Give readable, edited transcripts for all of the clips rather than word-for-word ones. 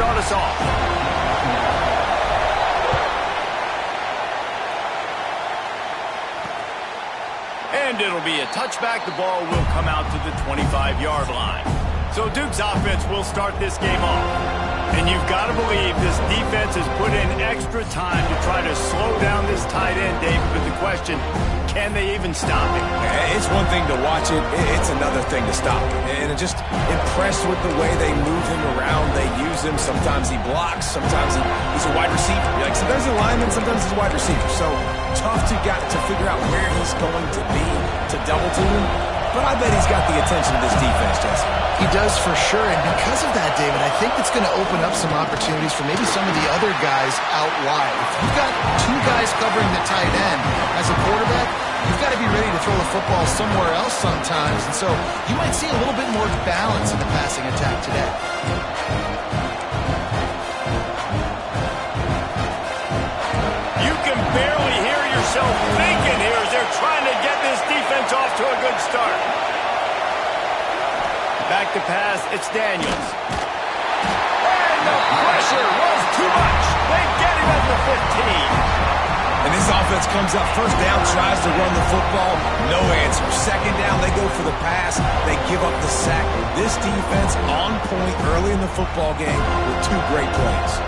start us off. And it'll be a touchback. The ball will come out to the 25-yard line. So Duke's offense will start this game off. And you've got to believe this defense has put in extra time to try to slow down this tight end, David. But the question, can they even stop him? It's one thing to watch it. It's another thing to stop it. And I'm just impressed with the way they move him around. They use him. Sometimes he blocks. Sometimes he's a wide receiver. Like sometimes he's a lineman. Sometimes he's a wide receiver. So tough to figure out where he's going to be to double team him. But I bet he's got the attention of this defense, Jesse. He does for sure, and because of that, David, I think it's going to open up some opportunities for maybe some of the other guys out wide. If you've got two guys covering the tight end as a quarterback, you've got to be ready to throw the football somewhere else sometimes, and so you might see a little bit more balance in the passing attack today. You can barely hear yourself thinking here as they're trying to get this defense off to a good start. Back to pass, it's Daniels. And the pressure was too much. They get him at the 15. And this offense comes up first down, tries to run the football, no answer. Second down, they go for the pass, they give up the sack. This defense on point early in the football game with two great plays.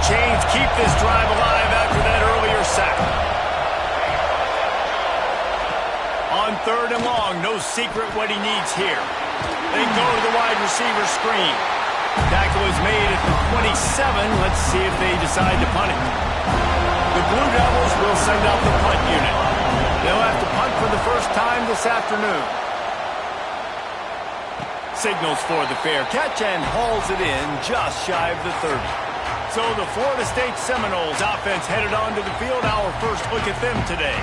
Chains keep this drive alive after that earlier sack. On 3rd and long, no secret what he needs here. They go to the wide receiver screen. Tackle is made at the 27. Let's see if they decide to punt it. The Blue Devils will send out the punt unit. They'll have to punt for the first time this afternoon. Signals for the fair catch and hauls it in just shy of the 30. So the Florida State Seminoles offense headed onto the field. Our first look at them today.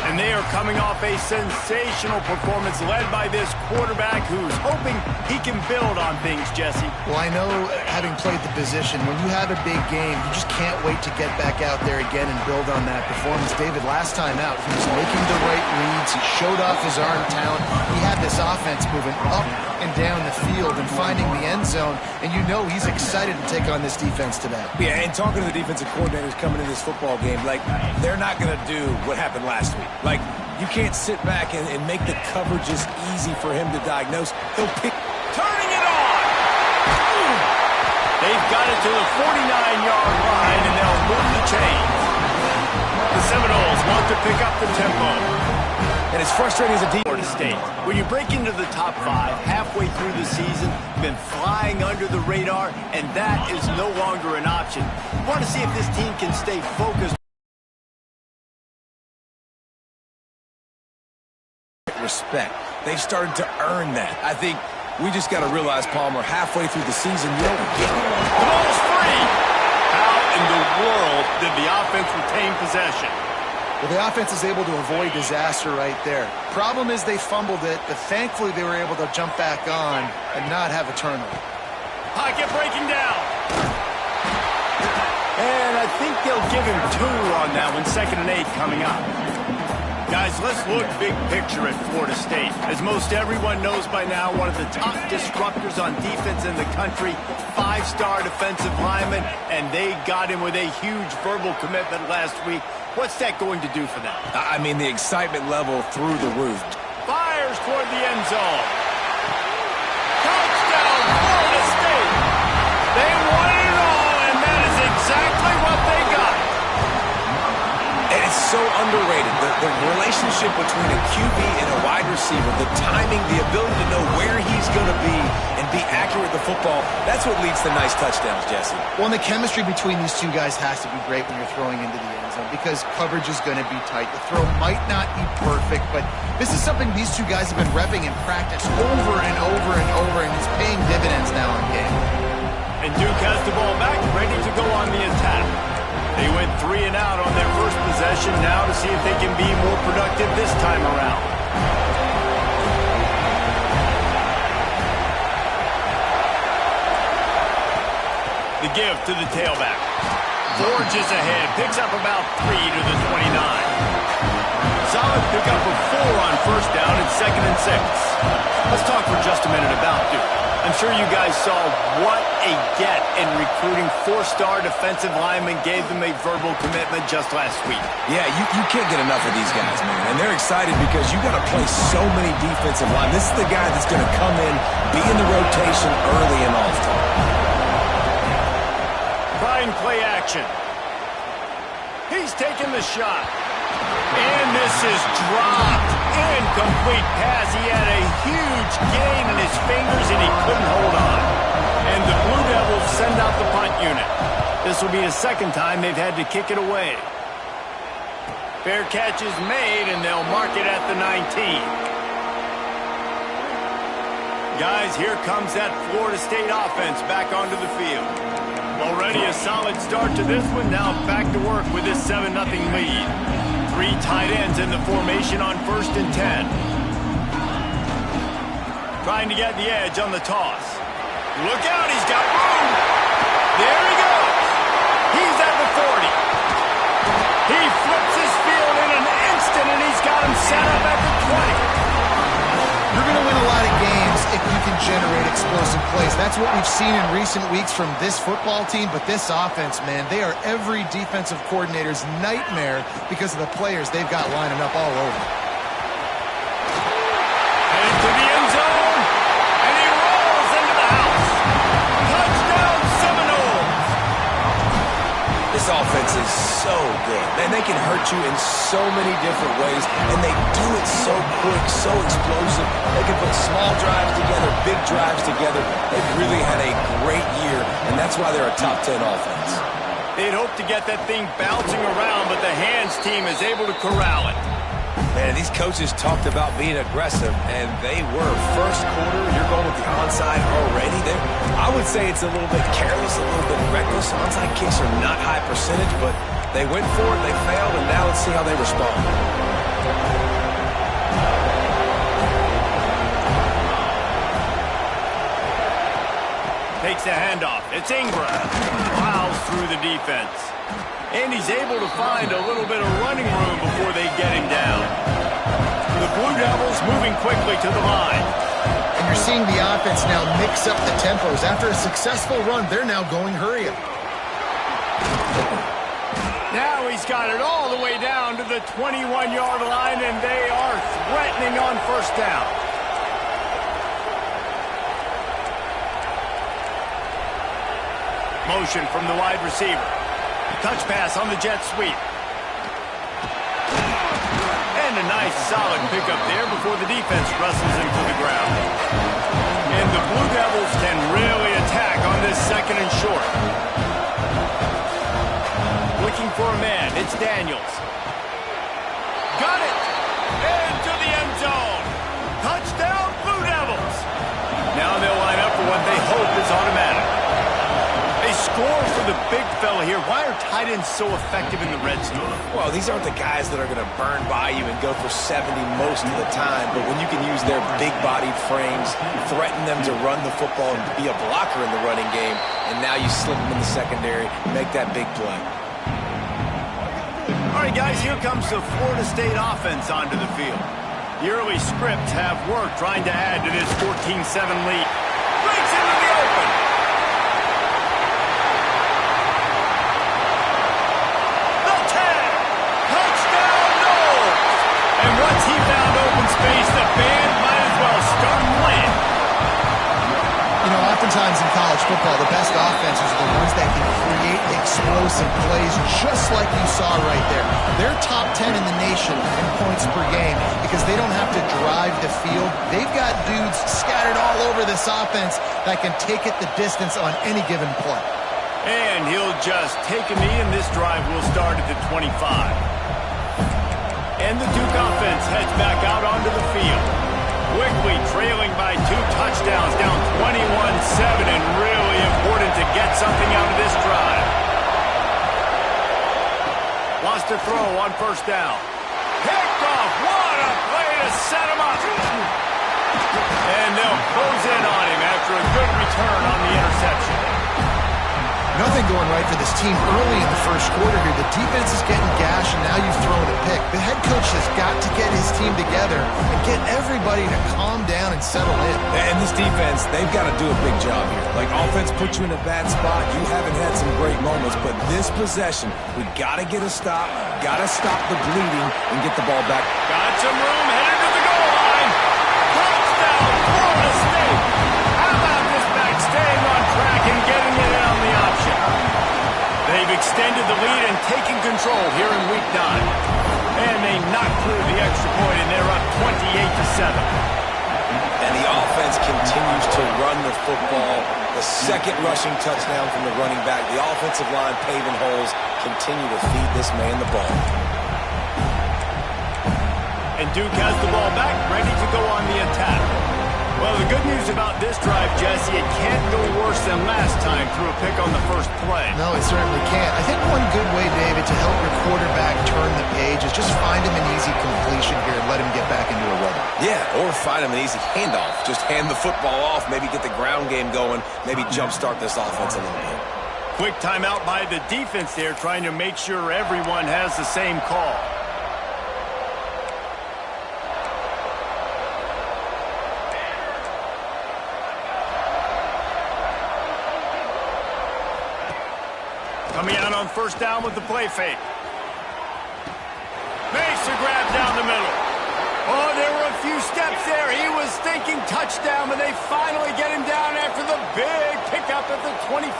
And they are coming off a sensational performance led by this quarterback who's hoping he can build on things, Jesse. Well, I know, having played the position, when you have a big game, you just can't wait to get back out there again and build on that performance. David, last time out, he was making the right reads. He showed off his arm talent. He had this offense moving up and down the field and finding the end zone. And you know he's excited to take on this defense today. Yeah, and talking to the defensive coordinators coming in this football game, like, they're not going to do what happened last week. Like, you can't sit back and make the coverages easy for him to diagnose. He'll pick. Turning it on! They've got it to the 49-yard line, and they'll move the chains. The Seminoles want to pick up the tempo. And it's frustrating as a Florida State. When you break into the top 5 halfway through the season, you've been flying under the radar, and that is no longer an option. You want to see if this team can stay focused. Respect. They've started to earn that. I think we just got to realize, Palmer, halfway through the season, the ball's free. How in the world did the offense retain possession? Well, the offense is able to avoid disaster right there. Problem is they fumbled it, but thankfully they were able to jump back on and not have a turnover. Pocket breaking down. And I think they'll give him 2 on that one. 2nd and 8 coming up. Guys, let's look big picture at Florida State. As most everyone knows by now, one of the top disruptors on defense in the country, 5-star defensive lineman, and they got him with a huge verbal commitment last week. What's that going to do for them? I mean, the excitement level through the roof. Fires toward the end zone. Touchdown, Florida State. They won it all, and that is exactly what they got. And it's so underrated. The relationship between a QB and a wide receiver, the timing, the ability to know where he's going to be and be accurate with the football, that's what leads to nice touchdowns, Jesse. Well, and the chemistry between these two guys has to be great when you're throwing into the end zone because coverage is going to be tight. The throw might not be perfect, but this is something these two guys have been repping in practice over and over and over, and it's paying dividends now in game. And Duke has the ball back, ready to go on the attack. They went 3 and out on their first possession, now to see if they can be more productive this time around. give to the tailback. Forges ahead, picks up about 3 to the 29. Solid pickup of 4 on first down and 2nd and 6. Let's talk for just a minute about Duke. I'm sure you guys saw what a get in recruiting 4-star defensive linemen, gave them a verbal commitment just last week. Yeah, you can't get enough of these guys, man. And they're excited because you got to play so many defensive line. This is the guy that's going to come in, be in the rotation early and often. Trying play action. He's taking the shot. And this is dropped. Incomplete pass. He had a huge gain in his fingers and he couldn't hold on. And the Blue Devils send out the punt unit. This will be the second time they've had to kick it away. Fair catch is made and they'll mark it at the 19. Guys, here comes that Florida State offense back onto the field. Already a solid start to this one. Now back to work with this 7-0 lead. 3 tight ends in the formation on 1st and 10. Trying to get the edge on the toss. Look out, he's got room. There he goes. He's at the 40. He flips his field in an instant, and he's got him set up at the 20. You're going to win a lot of games if you can generate explosive plays. That's what we've seen in recent weeks from this football team, but this offense, man, they are every defensive coordinator's nightmare because of the players they've got lining up all over. Into the end zone, and he rolls into the house. Touchdown Seminoles. This offense is so good. Man, they can hurt you in so many different ways, and they do it so quick, so explosive. They can put small drives together, big drives together. They've really had a great year, and that's why they're a top 10 offense. They'd hope to get that thing bouncing around, but the hands team is able to corral it. Man, these coaches talked about being aggressive, and they were. First quarter, you're going with the onside already. I would say it's a little bit careless, a little bit reckless. Onside kicks are not high percentage, but they went for it, they failed, and now let's see how they respond. Takes the handoff. It's Ingram. Plows through the defense. And he's able to find a little bit of running room before they get him down. The Blue Devils moving quickly to the line. And you're seeing the offense now mix up the tempos. After a successful run, they're now going hurry up. Now he's got it all the way down to the 21-yard line, and they are threatening on first down. Motion from the wide receiver. Touch pass on the jet sweep. And a nice solid pickup there before the defense wrestles him to the ground. And the Blue Devils can really attack on this 2nd and short. Looking for a man. It's Daniels. Got it. Into the end zone. Touchdown, Blue Devils. Now they'll line up for what they hope is automatic. They score for the big fella here. Why are tight ends so effective in the red zone? Well, these aren't the guys that are going to burn by you and go for 70 most of the time, but when you can use their big-bodied frames, threaten them to run the football and be a blocker in the running game, and now you slip them in the secondary, make that big play. All right, guys, here comes the Florida State offense onto the field. The early scripts have worked trying to add to this 14-7 lead. Breaks into the open. Once he found open space, the band might as well start playing. You know, oftentimes in college football, the best offenses are the ones that can create explosive plays, just like you saw right there. They're top 10 in the nation in points per game because they don't have to drive the field. They've got dudes scattered all over this offense that can take it the distance on any given play. And he'll just take a knee, and this drive will start at the 25. And the Duke offense heads back out onto the field. Quickly trailing by 2 touchdowns, down 21-7, and really important to get something out of this drive. Lost a throw on first down. Picked off. What a play to set him up. And they'll close in on him after a good return on the interception. Nothing going right for this team early in the first quarter here. The defense is getting gashed, and now you've thrown a pick. The head coach has got to get his team together and get everybody to calm down and settle in. And this defense, they've got to do a big job here. Like, offense put you in a bad spot. You haven't had some great moments, but this possession, we got to get a stop, got to stop the bleeding, and get the ball back. Got some room, headed to the goal line. Touchdown, Florida State. How about this back staying on track and getting it on the option? They've extended the lead and taken control here in week 9. And they knocked through the extra point, and they're up 28-7. And the offense continues to run the football. The second rushing touchdown from the running back. The offensive line paving holes. Continue to feed this man the ball. And Duke has the ball back, ready to go on the attack. Well, the good news about this drive, Jesse, it can't go worse than last time through a pick on the first play. No, it certainly can't. I think one good way, David, to help your quarterback turn the page is just find him an easy completion here and let him get back into a rhythm. Yeah, or find him an easy handoff. Just hand the football off, maybe get the ground game going, maybe jumpstart this offense a little bit. Quick timeout by the defense there, trying to make sure everyone has the same call. Coming out on first down with the play fake. Makes a grab down the middle. Oh, there were a few steps there. He was thinking touchdown, but they finally get him down after the big pickup at the 25.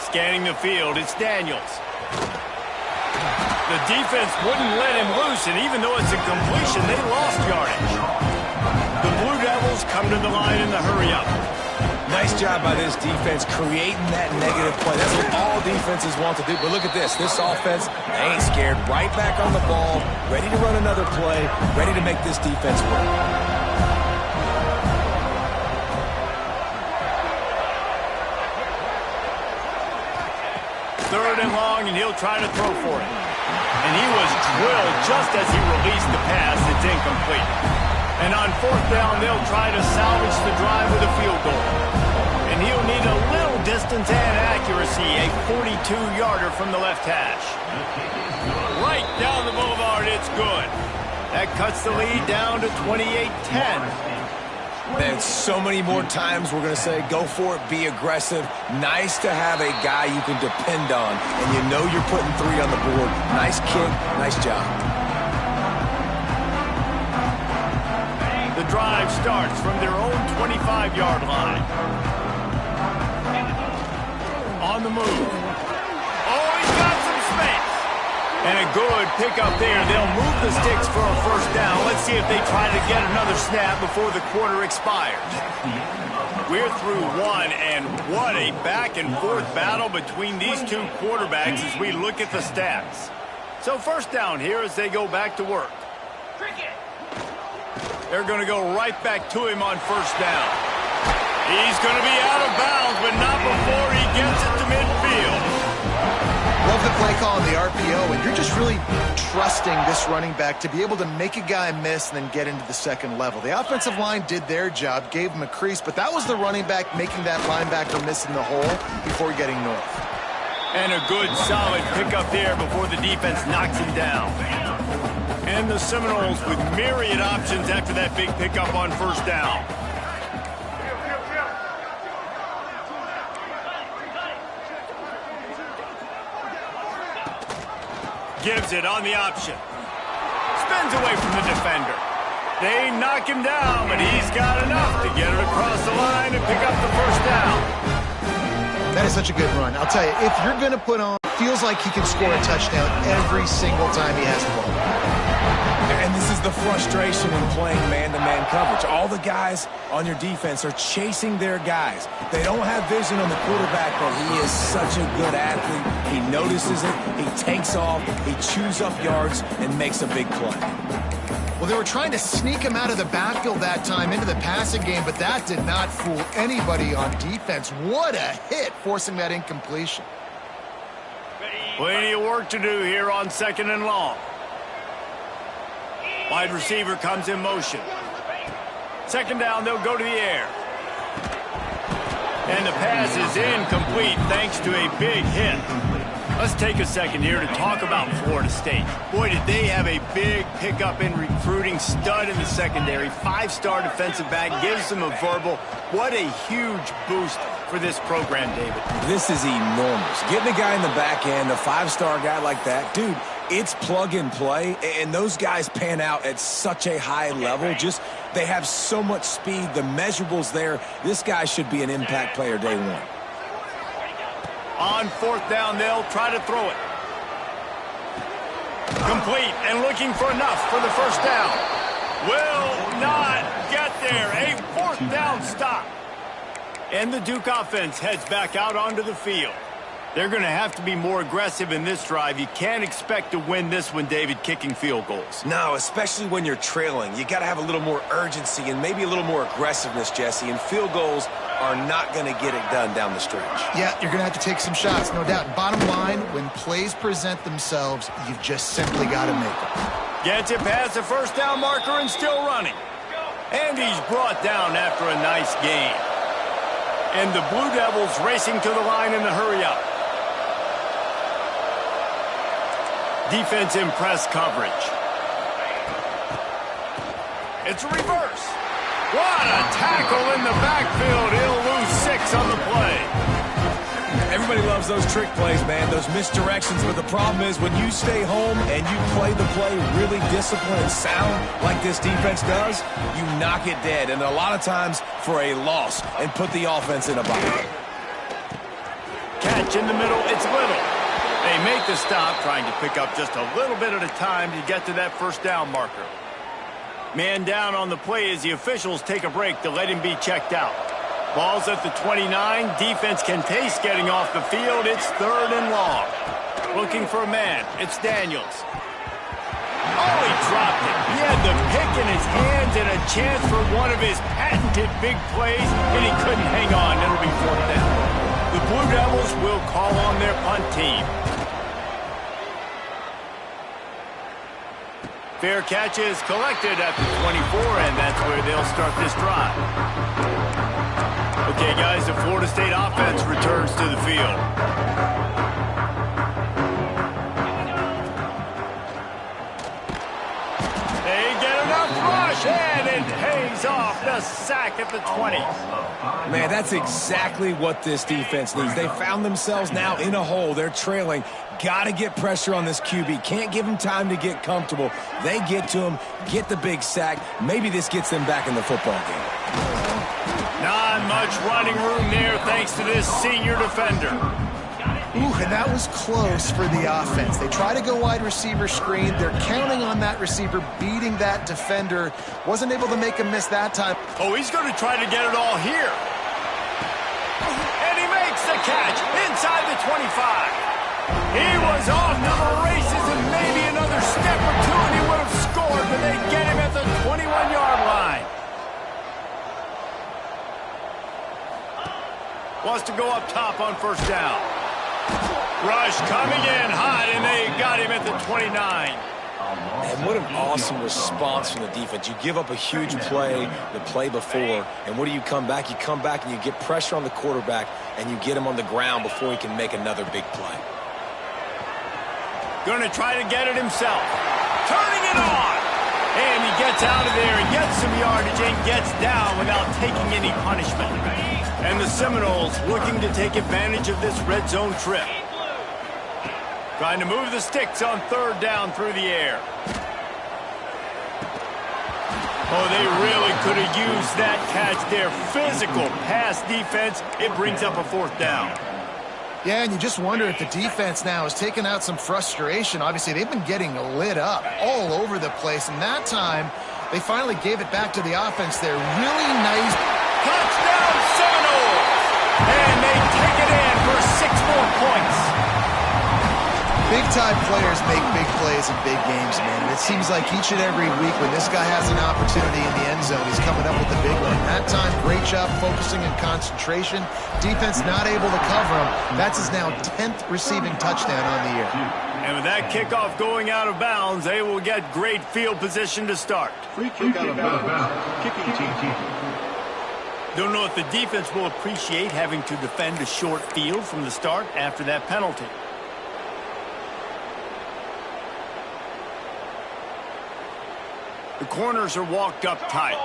Scanning the field, it's Daniels. The defense wouldn't let him loose, and even though it's a completion, they lost yardage. The Blue Devils come to the line in the hurry-up. Nice job by this defense creating that negative play. That's what all defenses want to do. But look at this. This offense ain't scared. Right back on the ball, ready to run another play, ready to make this defense work. Third and long, and he'll try to throw for it. And he was drilled just as he released the pass. It's incomplete. And on fourth down, they'll try to salvage the drive with a field goal. And he'll need a little distance and accuracy, a 42-yarder from the left hash. Right down the boulevard, it's good. That cuts the lead down to 28-10. And so many more times we're going to say, go for it, be aggressive. Nice to have a guy you can depend on, and you know you're putting 3 on the board. Nice kick, nice job. The drive starts from their own 25-yard line. On the move. Oh, he's got some space. And a good pickup there. They'll move the sticks for a first down. Let's see if they try to get another snap before the quarter expires. We're through one, and what a back-and-forth battle between these two quarterbacks as we look at the stats. So first down here as they go back to work. They're going to go right back to him on first down. He's going to be out of bounds, but not before he gets it to midfield. Love the play call on the RPO, and you're just really trusting this running back to be able to make a guy miss and then get into the second level. The offensive line did their job, gave him a crease, but that was the running back making that linebacker miss in the hole before getting north. And a good, solid pickup there before the defense knocks him down. And the Seminoles with myriad options after that big pickup on first down. Gives it on the option. Spins away from the defender. They knock him down, but he's got enough to get it across the line and pick up the first down. That is such a good run. I'll tell you, if you're going to put on, feels like he can score a touchdown every single time he has the ball. And this is the frustration in playing man-to-man coverage. All the guys on your defense are chasing their guys. They don't have vision on the quarterback, but he is such a good athlete. He notices it, he takes off, he chews up yards, and makes a big play. Well, they were trying to sneak him out of the backfield that time into the passing game, but that did not fool anybody on defense. What a hit, forcing that incompletion. Plenty of work to do here on second and long. Wide receiver comes in motion. Second down, they'll go to the air. And the pass is incomplete thanks to a big hit. Let's take a second here to talk about Florida State. Boy, did they have a big pickup in recruiting. Stud in the secondary. 5-star defensive back. Gives them a verbal. What a huge boost for this program, David. This is enormous. Getting a guy in the back end, a 5-star guy like that, dude, it's plug and play, and those guys pan out at such a high level. Just, they have so much speed. The measurables there. This guy should be an impact player day one. On fourth down, they'll try to throw it. Complete and looking for enough for the first down. Will not get there. A fourth down stop. And the Duke offense heads back out onto the field. They're going to have to be more aggressive in this drive. You can't expect to win this one, David, kicking field goals. No, especially when you're trailing. You got to have a little more urgency and maybe a little more aggressiveness, Jesse. And field goals are not going to get it done down the stretch. Yeah, you're going to have to take some shots, no doubt. Bottom line, when plays present themselves, you've just simply got to make them. Gets it past the first down marker and still running. And he's brought down after a nice gain. And the Blue Devils racing to the line in the hurry-up. Defense in press coverage. It's a reverse. What a tackle in the backfield. He'll lose 6 on the play. Everybody loves those trick plays, man, those misdirections. But the problem is when you stay home and you play the play really disciplined and sound like this defense does, you knock it dead. And a lot of times for a loss and put the offense in a bind. Catch in the middle. It's Little. They make the stop, trying to pick up just a little bit at a time to get to that first down marker. Man down on the play as the officials take a break to let him be checked out. Ball's at the 29. Defense can taste getting off the field. It's 3rd and long. Looking for a man. It's Daniels. Oh, he dropped it. He had the pick in his hands and a chance for one of his patented big plays, and he couldn't hang on. It'll be 4th down. The Blue Devils will call on their punt team. Fair catch is collected at the 24, and that's where they'll start this drive. Okay, guys, the Florida State offense returns to the field. They get enough rush, and it pays off the sack at the 20. Man, that's exactly what this defense needs. They found themselves now in a hole. They're trailing. Got to get pressure on this QB. Can't give him time to get comfortable. They get to him, get the big sack. Maybe this gets them back in the football game. Not much running room there thanks to this senior defender. Ooh, and that was close for the offense. They try to go wide receiver screen. They're counting on that receiver beating that defender. Wasn't able to make him miss that time. Oh, he's going to try to get it all here. And he makes the catch inside the 25. He was off to the races and maybe another step or two and he would have scored, but they get him at the 21-yard line. Wants to go up top on first down. Rush coming in hot, and they got him at the 29. And what an awesome response from the defense. You give up a huge play the play before, and what do you come back? You come back and you get pressure on the quarterback, and you get him on the ground before he can make another big play. Going to try to get it himself. Turning it on. And he gets out of there and gets some yardage and gets down without taking any punishment. And the Seminoles looking to take advantage of this red zone trip. Trying to move the sticks on 3rd down through the air. Oh, they really could have used that catch there. Physical pass defense. It brings up a 4th down. Yeah, and you just wonder if the defense now has taken out some frustration. Obviously, they've been getting lit up all over the place, and that time, they finally gave it back to the offense there. Really nice. Touchdown, Seminoles! And they take it in for 6 more points. Big-time players make big plays in big games, man. And it seems like each and every week when this guy has an opportunity in the end zone, he's coming up with the big one. That time, great job focusing and concentration. Defense not able to cover him. That's his now 10th receiving touchdown on the year. And with that kickoff going out of bounds, they will get great field position to start. Free kick out of bounds. Kicking team. Don't know if the defense will appreciate having to defend a short field from the start after that penalty. The corners are walked up tight.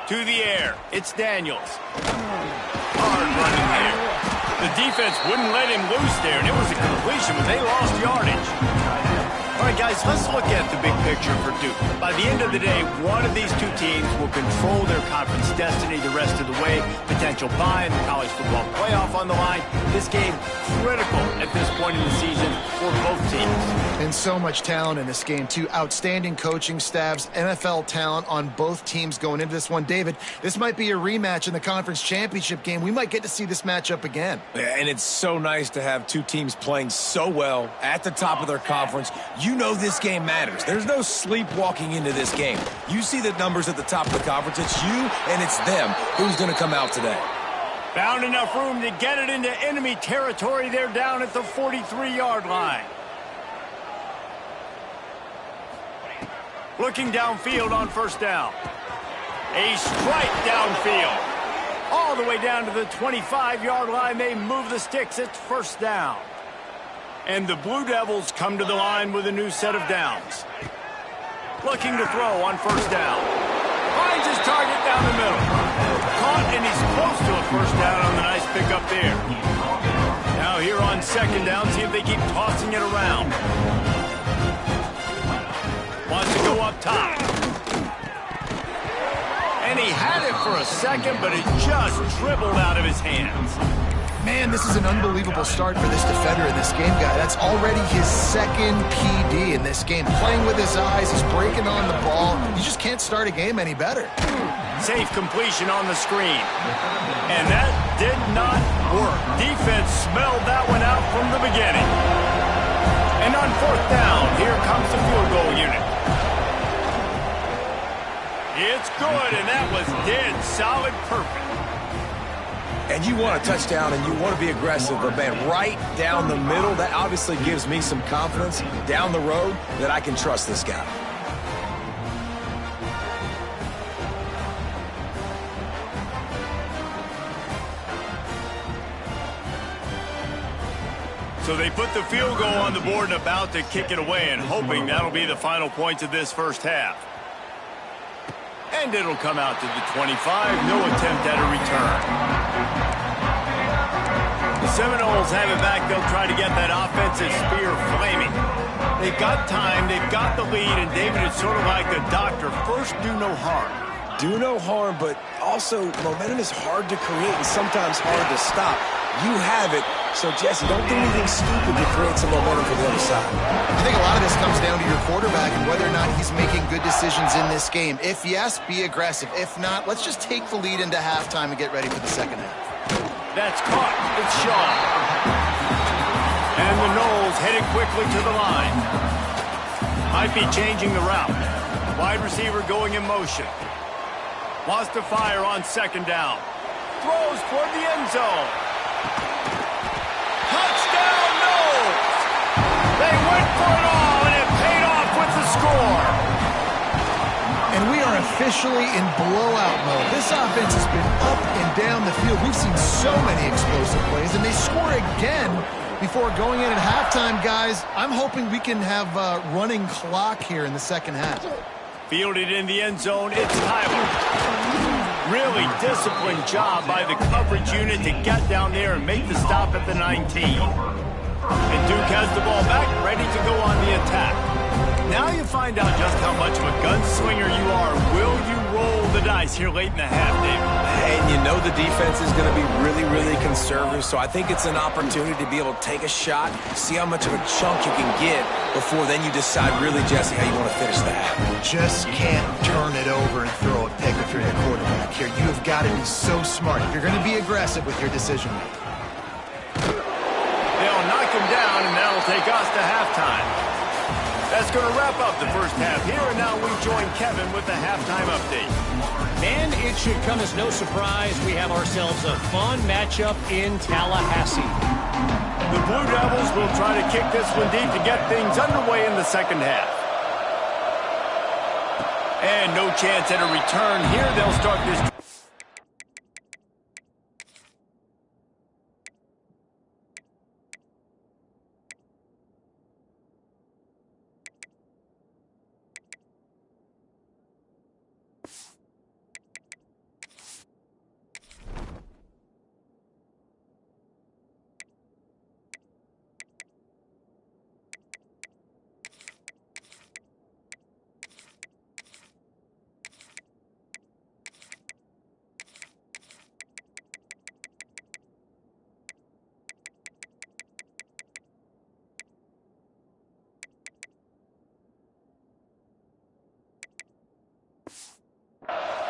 To the air, it's Daniels. Hard running there. The defense wouldn't let him loose there, and it was a completion, but they lost yardage. All right, guys, let's look at the big picture for Duke. By the end of the day, one of these two teams will control their conference destiny the rest of the way. Potential bye in the college football playoff on the line. This game critical at this point in the season for both teams. And so much talent in this game, too. Outstanding coaching staffs, NFL talent on both teams going into this one. David, this might be a rematch in the conference championship game. We might get to see this matchup again. Yeah, and it's so nice to have two teams playing so well at the top of their conference. You know this game matters. There's no sleepwalking into this game. You see the numbers at the top of the conference. It's you and it's them. Who's going to come out today? Found enough room to get it into enemy territory. They're down at the 43-yard line. Looking downfield on first down. A strike downfield. All the way down to the 25-yard line. They move the sticks. It's first down. And the Blue Devils come to the line with a new set of downs. Looking to throw on first down. Finds his target down the middle. Caught, and he's close to a first down on the nice pickup there. Now here on second down, see if they keep tossing it around. Wants to go up top. And he had it for a second, but it just dribbled out of his hands. Man, this is an unbelievable start for this defender in this game, guy. That's already his second PD in this game. Playing with his eyes, he's breaking on the ball. You just can't start a game any better. Safe completion on the screen. And that did not work. Defense smelled that one out from the beginning. And on fourth down, here comes the field goal unit. It's good, and that was dead solid perfect. And you want a touchdown and you want to be aggressive, but man, right down the middle, that obviously gives me some confidence down the road that I can trust this guy. So they put the field goal on the board and about to kick it away, and hoping that'll be the final points of this first half. And it'll come out to the 25. No attempt at a return. The Seminoles have it back. They'll try to get that offensive spear flaming. They've got time. They've got the lead. And, David, it's sort of like the doctor. First, do no harm. Do no harm, but also momentum is hard to create and sometimes hard to stop. You have it. So, Jesse, don't do anything stupid to create some momentum for the other side. I think a lot of this comes down to your quarterback and whether or not he's making good decisions in this game. If yes, be aggressive. If not, let's just take the lead into halftime and get ready for the second half. That's caught. It's Shaw. And the Noles headed quickly to the line. Might be changing the route. Wide receiver going in motion. Wants to fire on second down. Throws toward the end zone. Touchdown, Noles! They went for it all, and it paid off with the score. And we are officially in blowout mode. This offense has been up and down the field. We've seen so many explosive plays, and they score again before going in at halftime, guys. I'm hoping we can have a running clock here in the second half. Fielded in the end zone, it's Tyler. Really disciplined job by the coverage unit to get down there and make the stop at the 19. And Duke has the ball back, ready to go on the attack. Now you find out just how much of a gunslinger you are. Will you roll the dice here late in the half, David? And you know the defense is going to be really, really conservative, so I think it's an opportunity to be able to take a shot, see how much of a chunk you can get before then you decide really, Jesse, how you want to finish the half. Just can't turn it over and throw a pick if you're the quarterback here. You have got to be so smart. You're going to be aggressive with your decision making. They'll knock him down, and that'll take us to halftime. That's going to wrap up the first half here, and now we join Kevin with the halftime update. Man, it should come as no surprise we have ourselves a fun matchup in Tallahassee. The Blue Devils will try to kick this one deep to get things underway in the second half. And no chance at a return here. They'll start this.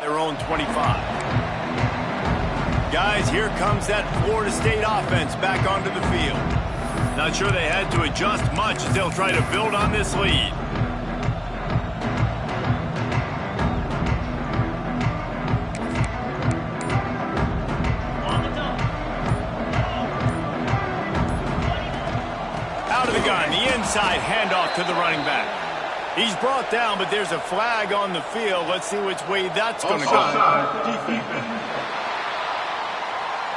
Their own 25. Guys, here comes that Florida State offense back onto the field. Not sure they had to adjust much as they'll try to build on this lead. Out of the gun, the inside handoff to the running back. He's brought down, but there's a flag on the field. Let's see which way that's going to go.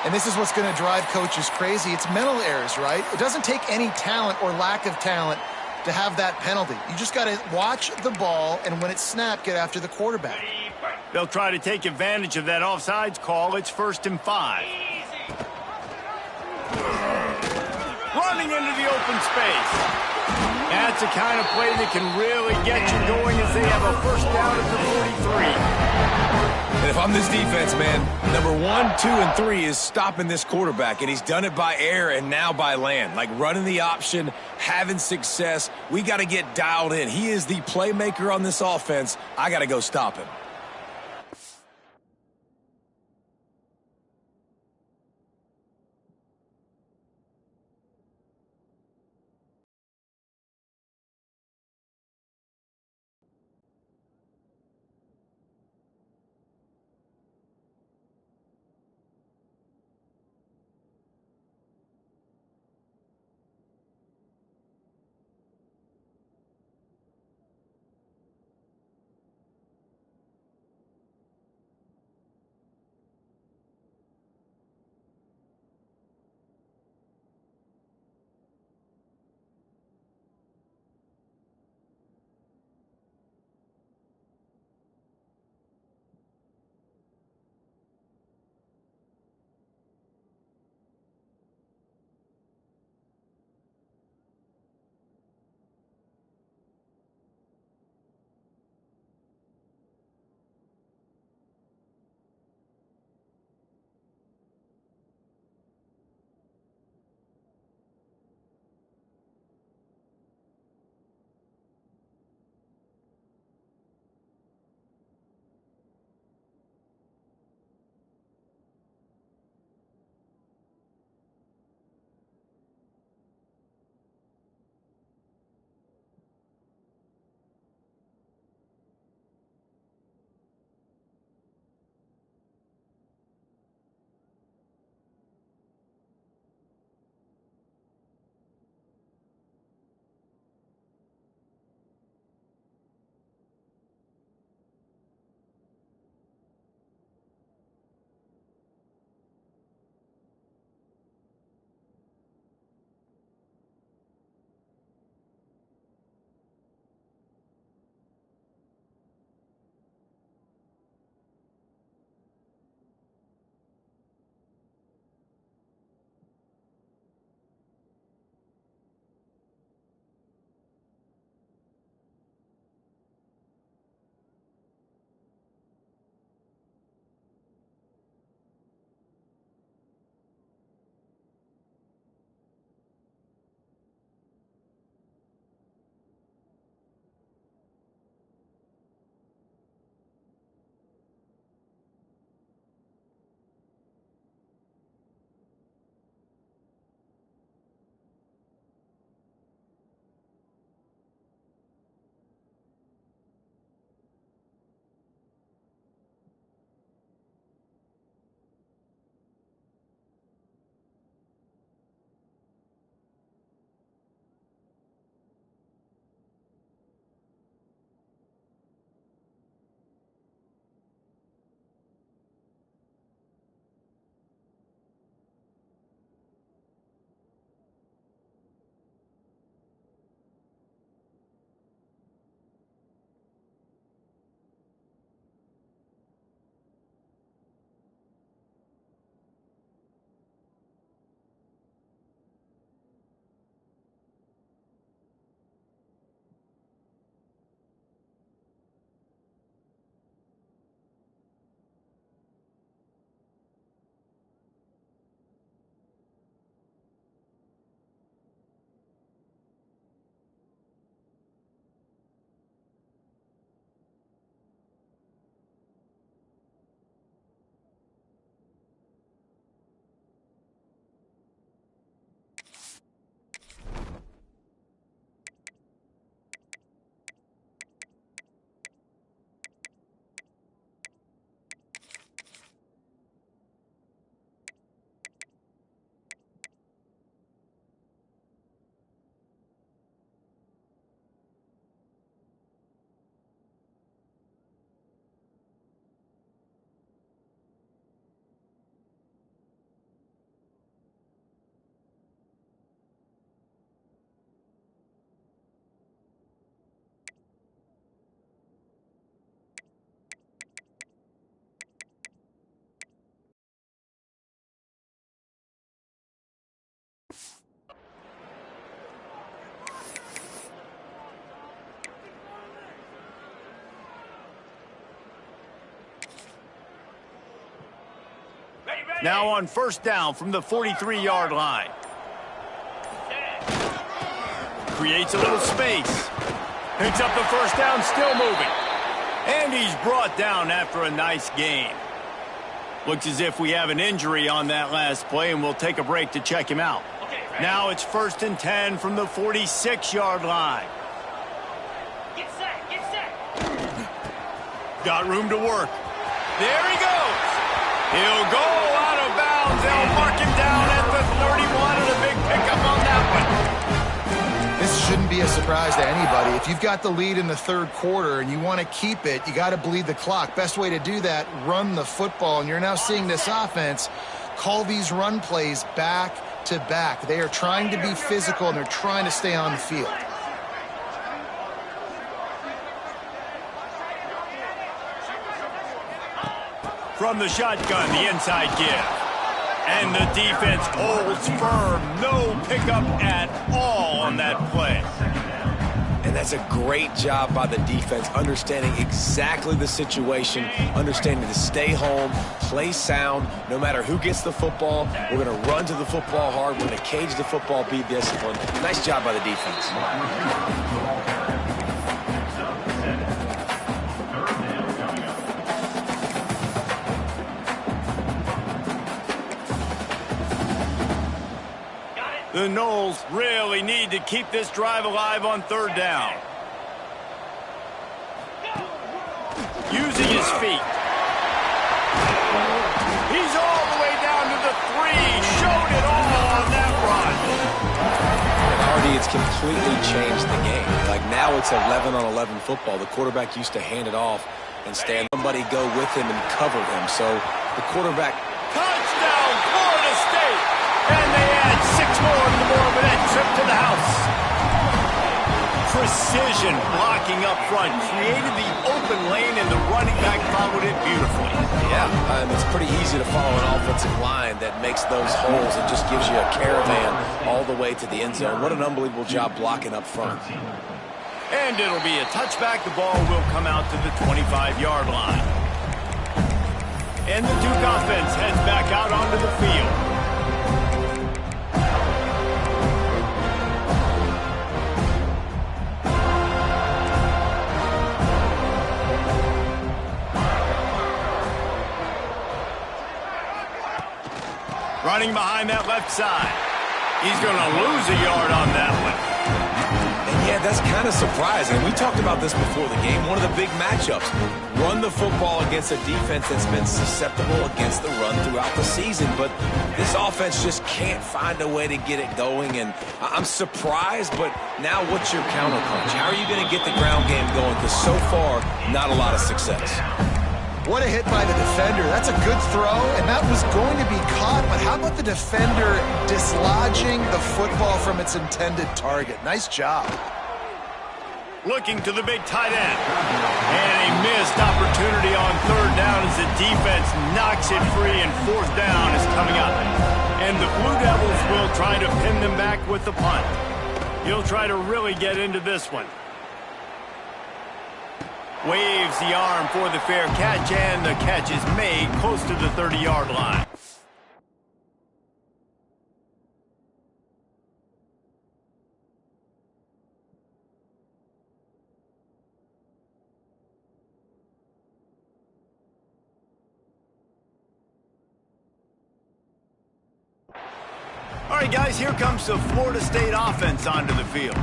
And this is what's going to drive coaches crazy. It's mental errors, right? It doesn't take any talent or lack of talent to have that penalty. You just got to watch the ball, and when it's snapped, get after the quarterback. They'll try to take advantage of that offsides call. It's 1st and 5. Running into the open space. That's the kind of play that can really get you going as they have a first down at the 43. And if I'm this defense, man, number 1, 2, and 3 is stopping this quarterback, and he's done it by air and now by land. Like running the option, having success. We got to get dialed in. He is the playmaker on this offense. I got to go stop him. Now on first down from the 43-yard line. Creates a little space. Picks up the first down, still moving. And he's brought down after a nice gain. Looks as if we have an injury on that last play, and we'll take a break to check him out. Now it's 1st and 10 from the 46-yard line. Get set, get set. Got room to work. There he goes. He'll go out of bounds. They'll mark him down at the 31, and a big pickup on that one. This shouldn't be a surprise to anybody. If you've got the lead in the third quarter and you want to keep it, you got to bleed the clock. Best way to do that, run the football. And you're now seeing this offense call these run plays back to back. They are trying to be physical, and they're trying to stay on the field. From the shotgun, the inside give. And the defense holds firm. No pickup at all on that play. And that's a great job by the defense, understanding exactly the situation, understanding to stay home, play sound. No matter who gets the football, we're going to run to the football hard. We're going to cage the football, be disciplined. Nice job by the defense. The Noles really need to keep this drive alive on third down. Using his feet. He's all the way down to the 3. Showed it all on that run. And already it's completely changed the game. Like now it's 11-on-11 football. The quarterback used to hand it off and stand somebody go with him and cover him. So the quarterback. Touchdown, Florida State. And they add 6 more to the board with that trip to the house. Precision blocking up front created the open lane, and the running back followed it beautifully. Yeah, and it's pretty easy to follow an offensive line that makes those holes and just gives you a caravan all the way to the end zone. What an unbelievable job blocking up front. And it'll be a touchback. The ball will come out to the 25-yard line. And the Duke offense heads back out onto the field. Running behind that left side. He's going to lose a yard on that one. And yeah, that's kind of surprising. We talked about this before the game. One of the big matchups. Run the football against a defense that's been susceptible against the run throughout the season. But this offense just can't find a way to get it going. And I'm surprised, but now what's your counterpunch? How are you going to get the ground game going? Because so far, not a lot of success. What a hit by the defender. That's a good throw, and that was going to be caught, but how about the defender dislodging the football from its intended target? Nice job. Looking to the big tight end. And a missed opportunity on third down as the defense knocks it free, and fourth down is coming up. And the Blue Devils will try to pin them back with the punt. He'll try to really get into this one. Waves the arm for the fair catch, and the catch is made close to the 30-yard line. All right, guys, here comes the Florida State offense onto the field.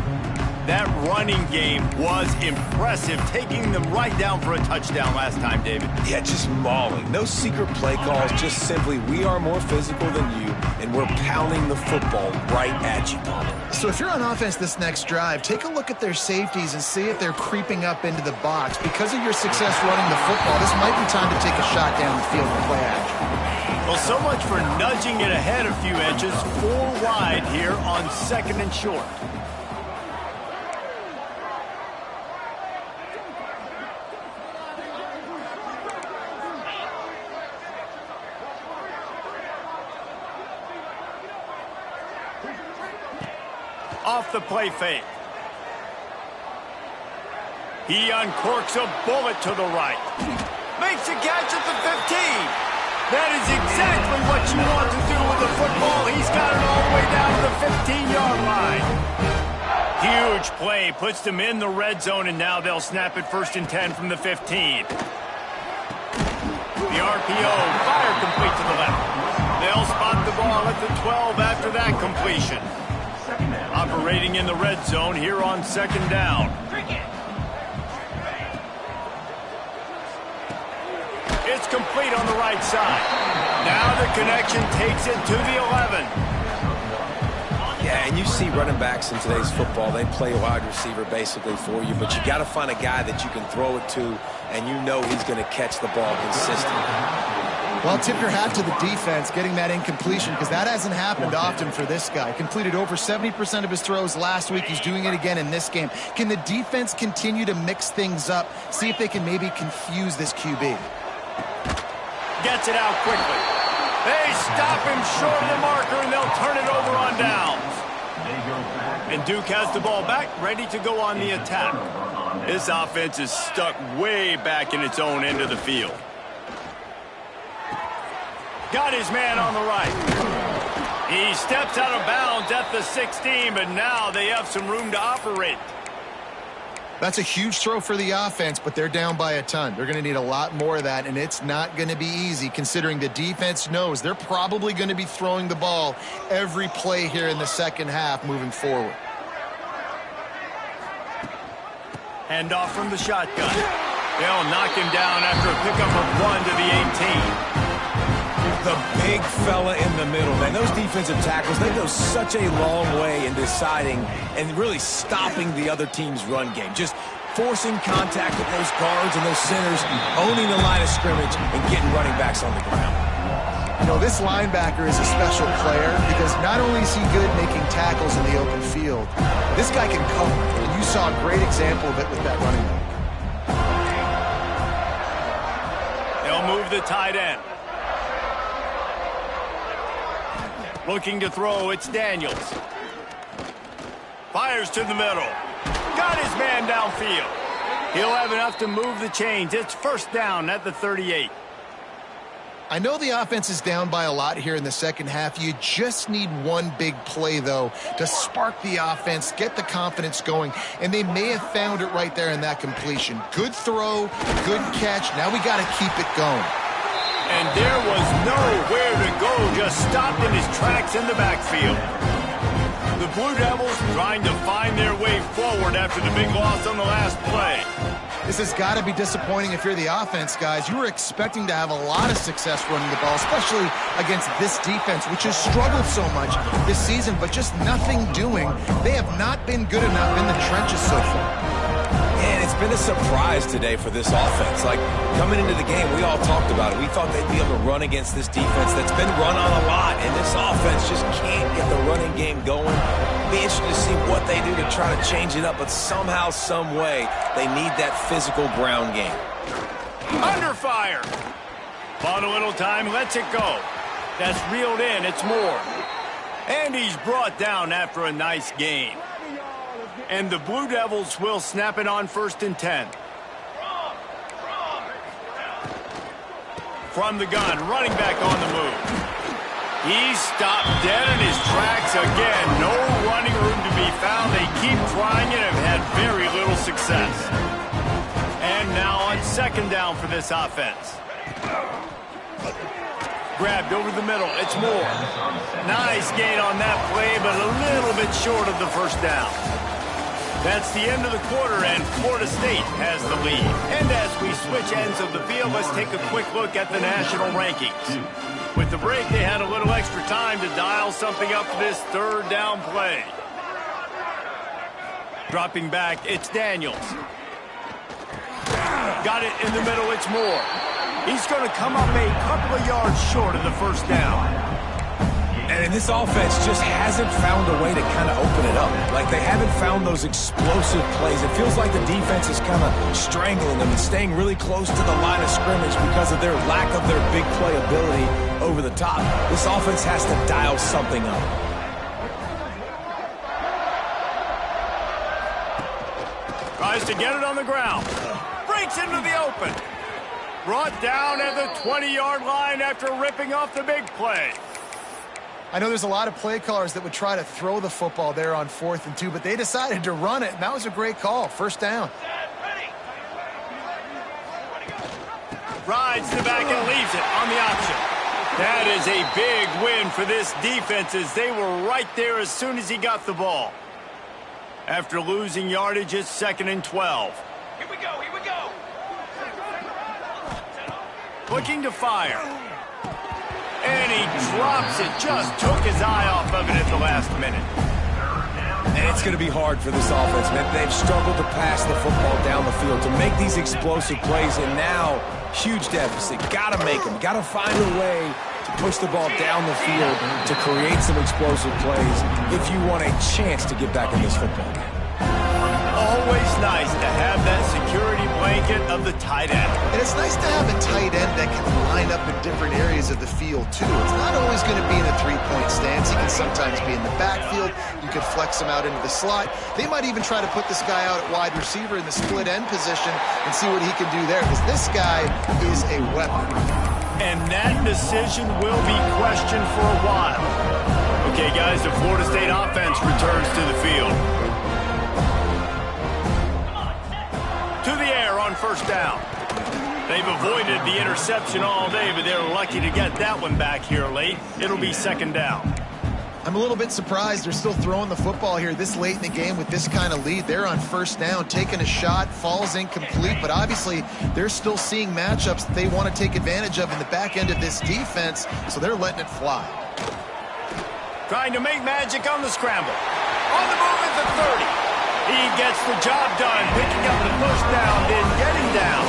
That running game was impressive, taking them right down for a touchdown last time, David. Yeah, just mauling. No secret play calls, just simply we are more physical than you, and we're pounding the football right at you. So if you're on offense this next drive, take a look at their safeties and see if they're creeping up into the box. Because of your success running the football, this might be time to take a shot down the field and play action. Well, so much for nudging it ahead a few inches. 4 wide here on 2nd and short. Off the play fake. He uncorks a bullet to the right. Makes a catch at the 15. That is exactly what you want to do with the football. He's got it all the way down to the 15-yard line. Huge play puts them in the red zone, and now they'll snap it 1st and 10 from the 15. The RPO, fire complete to the left. They'll spot the ball at the 12 after that completion. Operating in the red zone here on 2nd down. It's complete on the right side. Now the connection takes it to the 11. Yeah, and you see running backs in today's football, they play wide receiver basically for you, but you got to find a guy that you can throw it to, and you know he's going to catch the ball consistently. Well, tip your hat to the defense getting that incompletion, because that hasn't happened often for this guy. Completed over 70% of his throws last week. He's doing it again in this game. Can the defense continue to mix things up, see if they can maybe confuse this QB? Gets it out quickly. They stop him short of the marker, and they'll turn it over on downs. And Duke has the ball back, ready to go on the attack. This offense is stuck way back in its own end of the field. Got his man on the right. He steps out of bounds at the 16, but now they have some room to operate. That's a huge throw for the offense, but they're down by a ton. They're going to need a lot more of that, and it's not going to be easy considering the defense knows they're probably going to be throwing the ball every play here in the second half moving forward. Handoff from the shotgun. They'll knock him down after a pickup of 1 to the 18. The big fella in the middle, man. Those defensive tackles, they go such a long way in deciding and really stopping the other team's run game. Just forcing contact with those guards and those centers, owning the line of scrimmage, and getting running backs on the ground. You know, this linebacker is a special player because not only is he good making tackles in the open field, this guy can cover. And you saw a great example of it with that running back. They'll move the tight end. Looking to throw, it's Daniels. Fires to the middle. Got his man downfield. He'll have enough to move the chains. It's 1st down at the 38. I know the offense is down by a lot here in the second half. You just need one big play, though, to spark the offense, get the confidence going, and they may have found it right there in that completion. Good throw, good catch. Now we got to keep it going. And there was nowhere to go, just stopped in his tracks in the backfield. The Blue Devils trying to find their way forward after the big loss on the last play. This has got to be disappointing if you're the offense, guys. You were expecting to have a lot of success running the ball, especially against this defense, which has struggled so much this season, but just nothing doing. They have not been good enough in the trenches so far. And it's been a surprise today for this offense. Like, coming into the game, we all talked about it. We thought they'd be able to run against this defense that's been run on a lot, and this offense just can't get the running game going. Be interested to see what they do to try to change it up, but somehow, some way, they need that physical ground game. Under fire. Bought a little time, lets it go. That's reeled in, it's more. And he's brought down after a nice gain. And the Blue Devils will snap it on 1st and 10. From the gun, running back on the move. He's stopped dead in his tracks again. No running room to be found. They keep trying it and have had very little success. And now on 2nd down for this offense. Grabbed over the middle. It's Moore. Nice gain on that play, but a little bit short of the 1st down. That's the end of the quarter, and Florida State has the lead. And as we switch ends of the field, let's take a quick look at the national rankings. With the break, they had a little extra time to dial something up for this 3rd down play. Dropping back, it's Daniels. Got it in the middle, it's Moore. He's going to come up a couple of yards short of the 1st down. And this offense just hasn't found a way to kind of open it up. Like, they haven't found those explosive plays. It feels like the defense is kind of strangling them and staying really close to the line of scrimmage because of their lack of their big play ability over the top. This offense has to dial something up. Tries to get it on the ground. Breaks into the open. Brought down at the 20-yard line after ripping off the big play. I know there's a lot of play callers that would try to throw the football there on 4th and 2, but they decided to run it, and that was a great call. First down. Rides the back and leaves it on the option. That is a big win for this defense as they were right there as soon as he got the ball. After losing yardage, it's 2nd and 12. Here we go, here we go. Looking to fire. And he drops it. Just took his eye off of it at the last minute. And it's going to be hard for this offense, man. They've struggled to pass the football down the field, to make these explosive plays, and now huge deficit. Got to make them. Got to find a way to push the ball down the field to create some explosive plays if you want a chance to get back in this football game. Always nice to have that security blanket of the tight end. And it's nice to have a tight end that can line up in different areas of the field, too. It's not always going to be in a three-point stance. He can sometimes be in the backfield. You could flex him out into the slot. They might even try to put this guy out at wide receiver in the split end position and see what he can do there, because this guy is a weapon. And that decision will be questioned for a while. Okay, guys, the Florida State offense returns to the field. To the air on first down. They've avoided the interception all day, but they're lucky to get that one back here late. It'll be 2nd down. I'm a little bit surprised they're still throwing the football here this late in the game with this kind of lead. They're on first down, taking a shot, falls incomplete, but obviously they're still seeing matchups that they want to take advantage of in the back end of this defense, so they're letting it fly. Trying to make magic on the scramble. On the move at the 30. He gets the job done, picking up the first down, then getting down.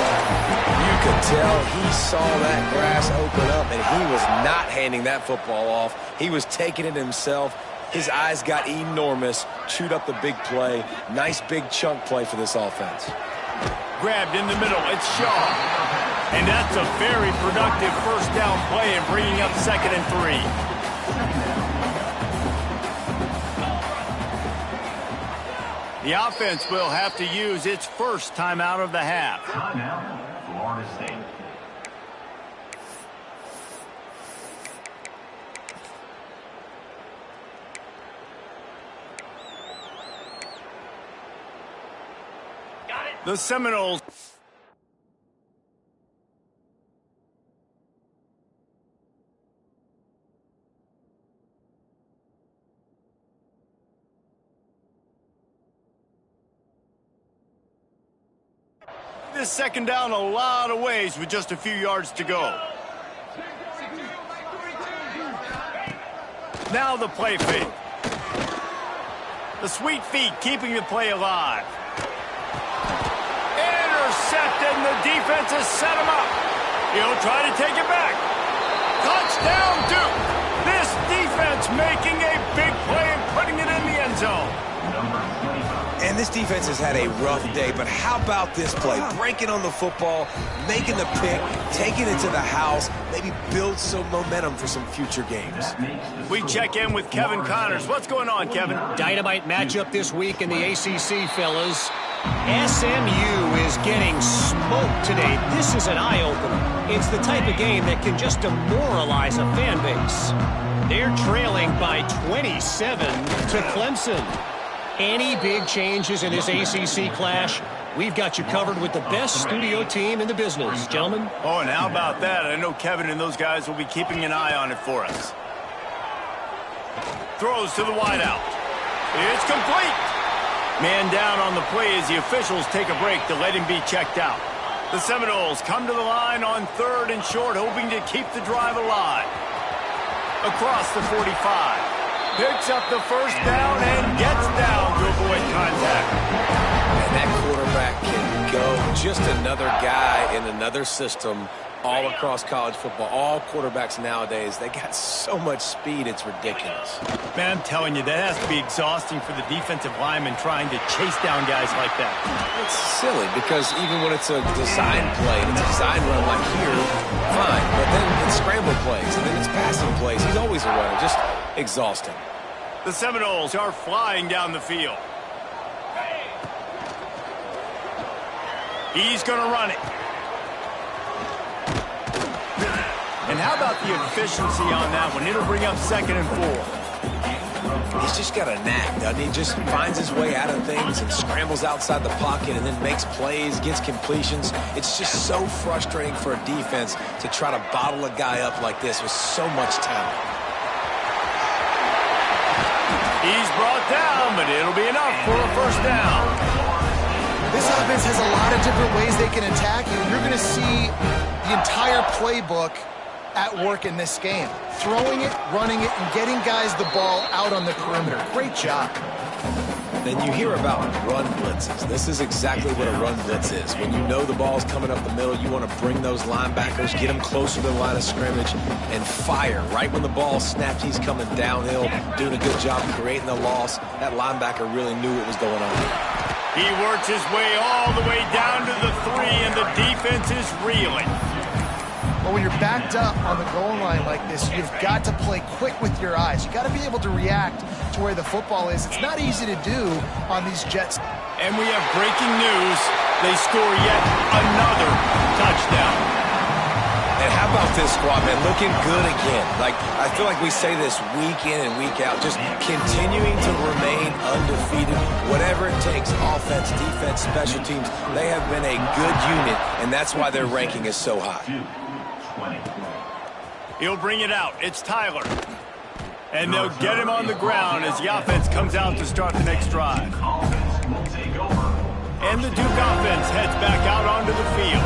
You could tell he saw that grass open up, and he was not handing that football off. He was taking it himself. His eyes got enormous, chewed up the big play. Nice big chunk play for this offense. Grabbed in the middle, it's Shaw. And that's a very productive first down play and bringing up 2nd and 3. The offense will have to use its first timeout of the half. Timeout, Florida State. The Seminoles. This 2nd down a lot of ways with just a few yards to go. Now the play fake. The sweet feet keeping the play alive. Intercepted, and the defense has set him up. He'll try to take it back. Touchdown, Duke. This defense making a big play and putting it in the end zone. And this defense has had a rough day, but how about this play? Breaking on the football, making the pick, taking it to the house, maybe build some momentum for some future games. We check in with Kevin Connors. What's going on, Kevin? Dynamite matchup this week in the ACC, fellas. SMU is getting smoked today. This is an eye-opener. It's the type of game that can just demoralize a fan base. They're trailing by 27 to Clemson. Any big changes in this ACC clash, we've got you covered with the best studio team in the business, gentlemen. Oh, and how about that? I know Kevin and those guys will be keeping an eye on it for us. Throws to the wideout. It's complete. Man down on the play as the officials take a break to let him be checked out. The Seminoles come to the line on 3rd and short, hoping to keep the drive alive. Across the 45. Picks up the first down and gets down to avoid contact. And that quarterback can go. Just another guy in another system all across college football. All quarterbacks nowadays, they got so much speed, it's ridiculous. Man, I'm telling you, that has to be exhausting for the defensive lineman trying to chase down guys like that. It's silly because even when it's a design play, it's a design run like here, fine. But then it's scramble plays, and then it's passing plays. He's always a runner, just exhausting. The Seminoles are flying down the field. He's going to run it. how about the efficiency on that one? It'll bring up 2nd and 4. He's just got a knack, doesn't he? Just finds his way out of things and scrambles outside the pocket and then makes plays, gets completions. It's just so frustrating for a defense to try to bottle a guy up like this with so much talent. He's brought down, but it'll be enough for a first down. This offense has a lot of different ways they can attack you. You're going to see the entire playbook at work in this game. Throwing it, running it, and getting guys the ball out on the perimeter. Great job. Then you hear about run blitzes. This is exactly what a run blitz is. When you know the ball's coming up the middle, you want to bring those linebackers, get them closer to the line of scrimmage, and fire. Right when the ball snapped, he's coming downhill, doing a good job creating the loss. That linebacker really knew what was going on. He works his way all the way down to the 3, and the defense is reeling. But when you're backed up on the goal line like this, you've got to play quick with your eyes. You've got to be able to react to where the football is. It's not easy to do on these Jets. And we have breaking news. They score yet another touchdown. And how about this squad, man? Looking good again. Like, I feel like we say this week in and week out, just continuing to remain undefeated. Whatever it takes, offense, defense, special teams, they have been a good unit, and that's why their ranking is so high. He'll bring it out. It's Tyler. And they'll get him on the ground as the offense comes out to start the next drive. And the Duke offense heads back out onto the field.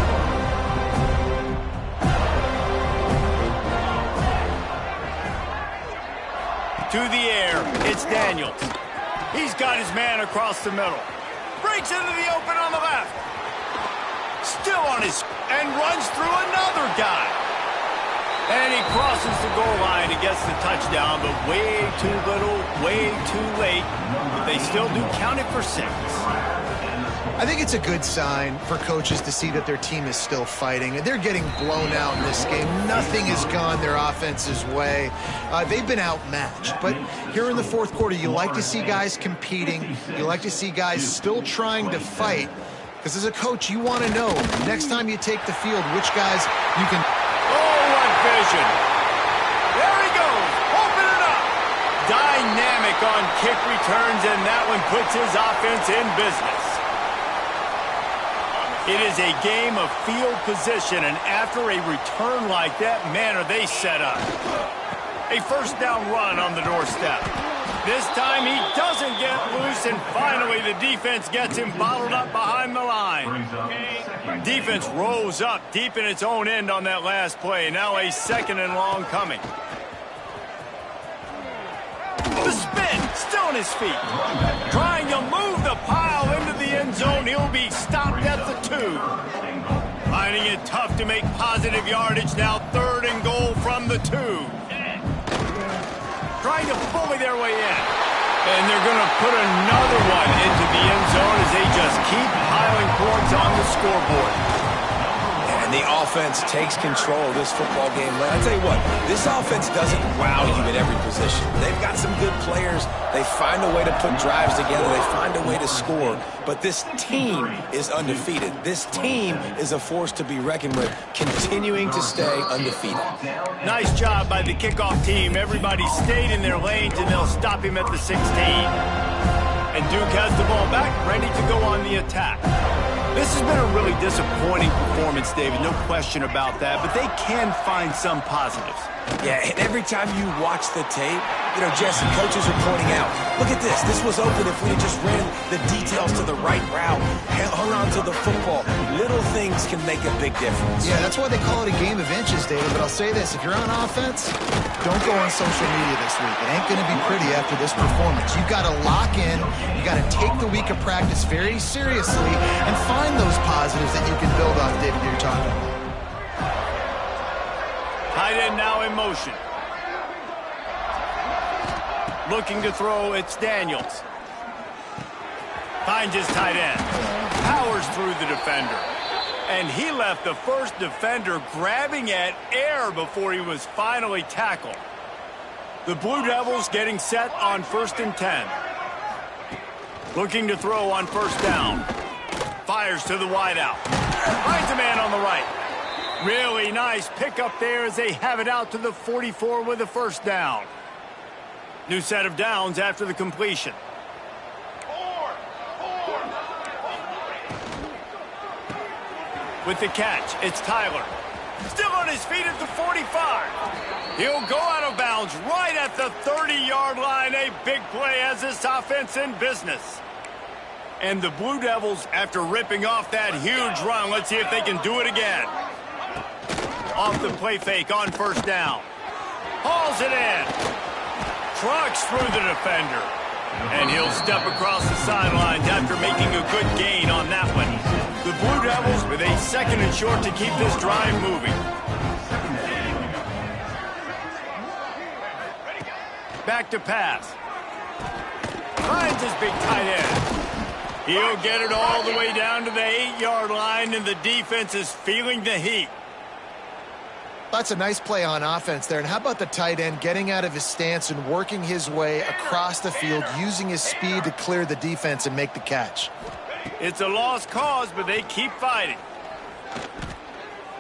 To the air, it's Daniels. He's got his man across the middle. Breaks into the open on the left. Still on his... and runs through another guy. And he crosses the goal line and gets the touchdown, but way too little, way too late. But they still do count it for 6. I think it's a good sign for coaches to see that their team is still fighting. They're getting blown out in this game. Nothing has gone their offense's way. They've been outmatched. But here in the fourth quarter, you like to see guys competing. You like to see guys still trying to fight. Because as a coach, you want to know, next time you take the field, which guys you can... Oh, what vision. There he goes. Open it up. Dynamic on kick returns, and that one puts his offense in business. It is a game of field position, and after a return like that, man, are they set up. A first down run on the doorstep. This time he doesn't get loose, and finally the defense gets him bottled up behind the line. Defense rose up deep in its own end on that last play. Now a 2nd and long coming. The spin, still on his feet. Trying to move the pile into the end zone. He'll be stopped at the 2. Finding it tough to make positive yardage. Now 3rd and goal from the 2. Trying to bully their way in. And they're going to put another one into the end zone as they just keep piling points on the scoreboard. And the offense takes control of this football game. I tell you what, this offense doesn't wow you at every position. They've got some good players. They find a way to put drives together. They find a way to score. But this team is undefeated. This team is a force to be reckoned with, continuing to stay undefeated. Nice job by the kickoff team. Everybody stayed in their lanes, and they'll stop him at the 16. And Duke has the ball back, ready to go on the attack. This has been a really disappointing performance, David, no question about that, but they can find some positives. Yeah, and every time you watch the tape, you know, Jesse, coaches are pointing out, look at this. This was open if we had just ran the details to the right route, hung on to the football. Little things can make a big difference. Yeah, that's why they call it a game of inches, David. But I'll say this, if you're on offense, don't go on social media this week. It ain't going to be pretty after this performance. You've got to lock in. You got to take the week of practice very seriously and find those positives that you can build off, David, that you're talking about. Tight end now in motion. Looking to throw, it's Daniels. Finds his tight end. Powers through the defender. And he left the first defender grabbing at air before he was finally tackled. The Blue Devils getting set on 1st and 10. Looking to throw on 1st down. Fires to the wideout. Finds a man on the right. Really nice pickup there as they have it out to the 44 with a first down. New set of downs after the completion. With the catch, it's Tyler. Still on his feet at the 45. He'll go out of bounds right at the 30-yard line. A big play as this offense in business. And the Blue Devils, after ripping off that huge run, let's see if they can do it again. Off the play fake on first down. Hauls it in. Trucks through the defender. And he'll step across the sidelines after making a good gain on that one. The Blue Devils with a second and short to keep this drive moving. Back to pass. Finds his big tight end. He'll get it all the way down to the 8-yard line, and the defense is feeling the heat. That's a nice play on offense there. And how about the tight end getting out of his stance and working his way across the field, using his speed to clear the defense and make the catch? It's a lost cause, but they keep fighting.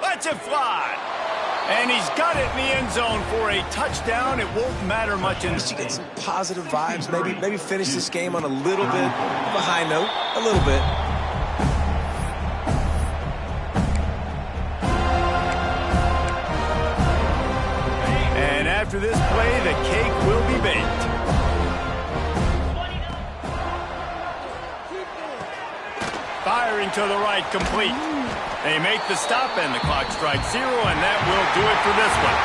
Lets it fly. And he's got it in the end zone for a touchdown. It won't matter much in You get some positive vibes. Maybe finish this game on a little bit of a high note. A little bit. And after this play, the cake will be baked. Firing to the right, complete. They make the stop, and the clock strikes 0, and that will do it for this one.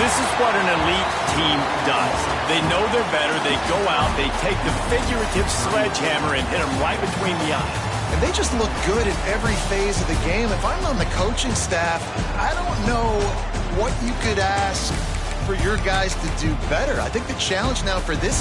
This is what an elite team does. They know they're better. They go out, they take the figurative sledgehammer and hit them right between the eyes. And they just look good in every phase of the game. If I'm on the coaching staff, I don't know what you could ask for your guys to do better. I think the challenge now for this